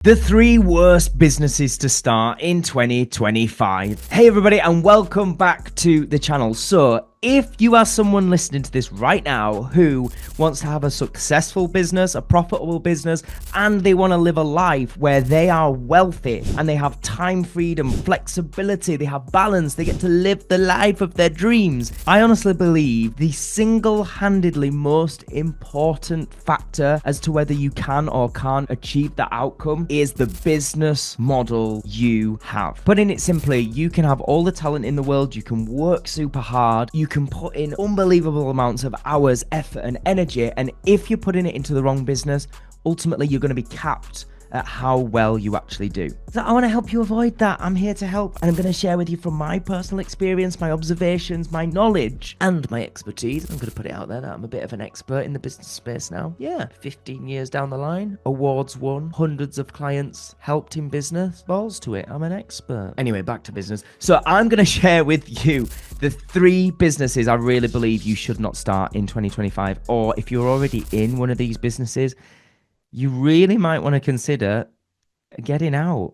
The 3 worst businesses to start in 2025. Hey everybody, and welcome back to the channel. So if you are someone listening to this right now who wants to have a successful business, a profitable business, and they want to live a life where they are wealthy and they have time freedom, flexibility, they have balance, they get to live the life of their dreams, I honestly believe the single-handedly most important factor as to whether you can or can't achieve that outcome is the business model you have. Putting it simply, you can have all the talent in the world, you can work super hard, you can put in unbelievable amounts of hours, effort, and energy, and if you're putting it into the wrong business, ultimately you're going to be capped at how well you actually do. So I want to help you avoid that. I'm here to help, and I'm going to share with you from my personal experience, my observations, my knowledge, and my expertise. I'm going to put it out there that I'm a bit of an expert in the business space now. Yeah, 15 years down the line, awards won, hundreds of clients helped in business. Balls to it, I'm an expert. Anyway, back to business. So I'm going to share with you the 3 businesses I really believe you should not start in 2025, or if you're already in one of these businesses, you really might want to consider getting out,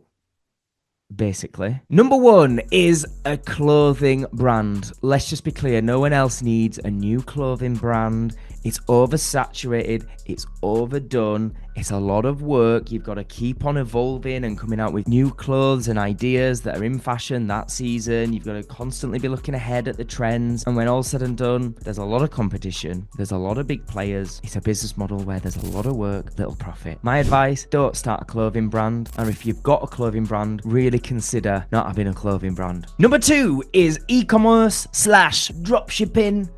basically. Number 1 is a clothing brand. Let's just be clear, no one else needs a new clothing brand. It's oversaturated, it's overdone, it's a lot of work. You've got to keep on evolving and coming out with new clothes and ideas that are in fashion that season. You've got to constantly be looking ahead at the trends. And when all's said and done, there's a lot of competition. There's a lot of big players. It's a business model where there's a lot of work, little profit. My advice, don't start a clothing brand. Or if you've got a clothing brand, really consider not having a clothing brand. Number 2 is e-commerce / dropshipping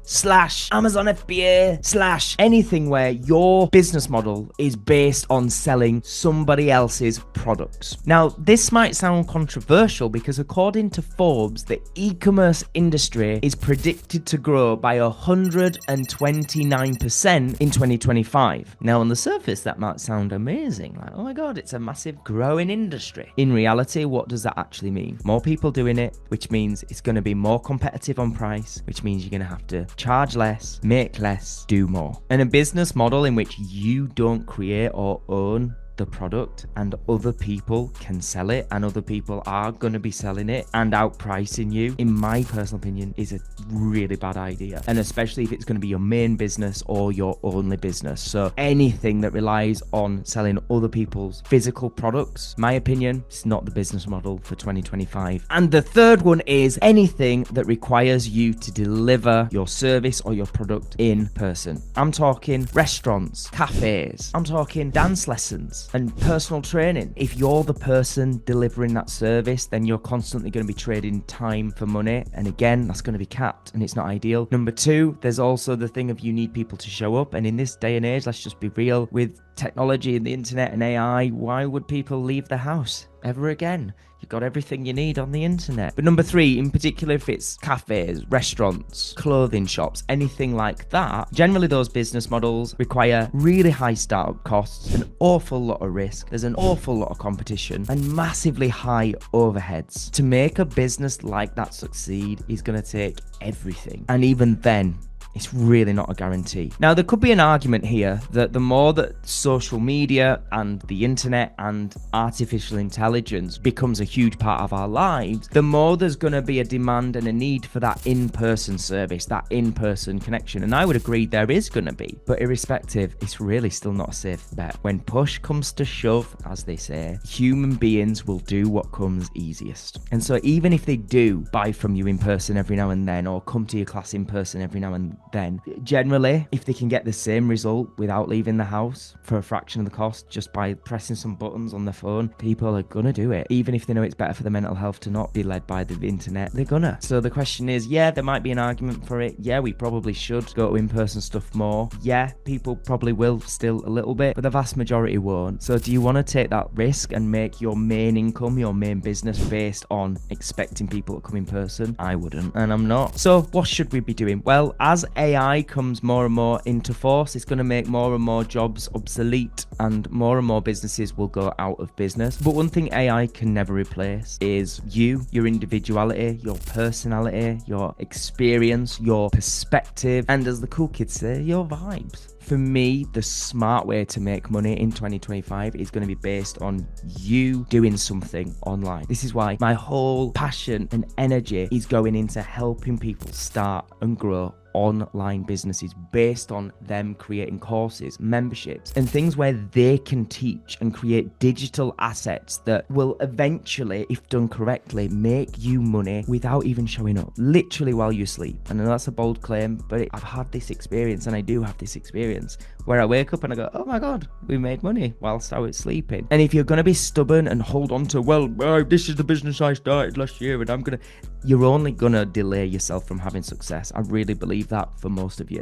/ Amazon FBA / anything where your business model is based on selling somebody else's products. Now, this might sound controversial because according to Forbes, the e-commerce industry is predicted to grow by 129% in 2025. Now, on the surface, that might sound amazing. Like, oh my God, it's a massive growing industry. In reality, what does that actually mean? More people doing it, which means it's going to be more competitive on price, which means you're going to have to charge less, make less, do more. And a business model in which you don't create or own the product and other people can sell it and other people are going to be selling it and outpricing you, in my personal opinion, is a really bad idea. And especially if it's going to be your main business or your only business. So anything that relies on selling other people's physical products, my opinion, it's not the business model for 2025. And the third one is anything that requires you to deliver your service or your product in person. I'm talking restaurants, cafes, I'm talking dance lessons and personal training. If you're the person delivering that service, then you're constantly going to be trading time for money. And again, that's going to be capped and it's not ideal. Number 2, there's also the thing of you need people to show up. And in this day and age, let's just be real, with technology and the internet and AI, why would people leave the house ever again? You've got everything you need on the internet. But number 3, in particular, if it's cafes, restaurants, clothing shops, anything like that, generally those business models require really high startup costs, an awful lot of risk, there's an awful lot of competition, and massively high overheads. To make a business like that succeed is going to take everything. And even then, it's really not a guarantee. Now, there could be an argument here that the more that social media and the internet and artificial intelligence becomes a huge part of our lives, the more there's going to be a demand and a need for that in-person service, that in-person connection. And I would agree there is going to be. But irrespective, it's really still not a safe bet. When push comes to shove, as they say, human beings will do what comes easiest. And so even if they do buy from you in person every now and then, or come to your class in person every now and then, generally, if they can get the same result without leaving the house for a fraction of the cost just by pressing some buttons on their phone, people are gonna do it. Even if they know it's better for their mental health to not be led by the internet, they're gonna. So the question is, yeah, there might be an argument for it. Yeah, we probably should go to in-person stuff more. Yeah, people probably will still a little bit, but the vast majority won't. So do you want to take that risk and make your main income, your main business based on expecting people to come in person? I wouldn't, and I'm not. So what should we be doing? Well, as AI comes more and more into force, it's going to make more and more jobs obsolete and more businesses will go out of business. But one thing AI can never replace is you, your individuality, your personality, your experience, your perspective, and as the cool kids say, your vibes. For me, the smart way to make money in 2025 is going to be based on you doing something online. This is why my whole passion and energy is going into helping people start and grow online businesses based on them creating courses, memberships, and things where they can teach and create digital assets that will eventually, if done correctly, make you money without even showing up, literally while you sleep. And I know that's a bold claim, but I've had this experience, and I do have this experience where I wake up and I go, oh my God, we made money whilst I was sleeping. And if you're going to be stubborn and hold on to, well, this is the business I started last year and you're only going to delay yourself from having success. I really believe that for most of you.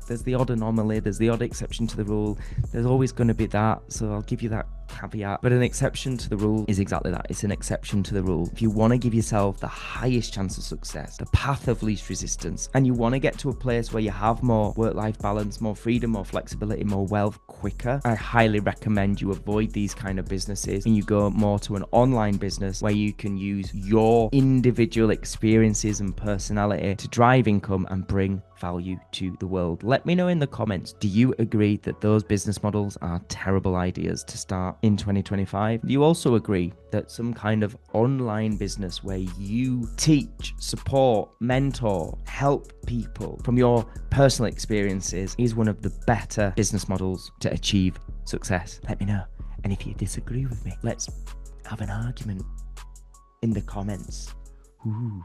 There's the odd anomaly, there's the odd exception to the rule. There's always going to be that. So I'll give you that caveat. But an exception to the rule is exactly that. It's an exception to the rule. If you want to give yourself the highest chance of success, the path of least resistance, and you want to get to a place where you have more work-life balance, more freedom, more flexibility, more wealth quicker, I highly recommend you avoid these kind of businesses and you go more to an online business where you can use your individual experiences and personality to drive income and bring value to the world. Let me know in the comments, do you agree that those business models are terrible ideas to start in 2025? Do you also agree that some kind of online business where you teach, support, mentor, help people from your personal experiences is one of the better business models to achieve success? Let me know. And if you disagree with me, let's have an argument in the comments. Ooh.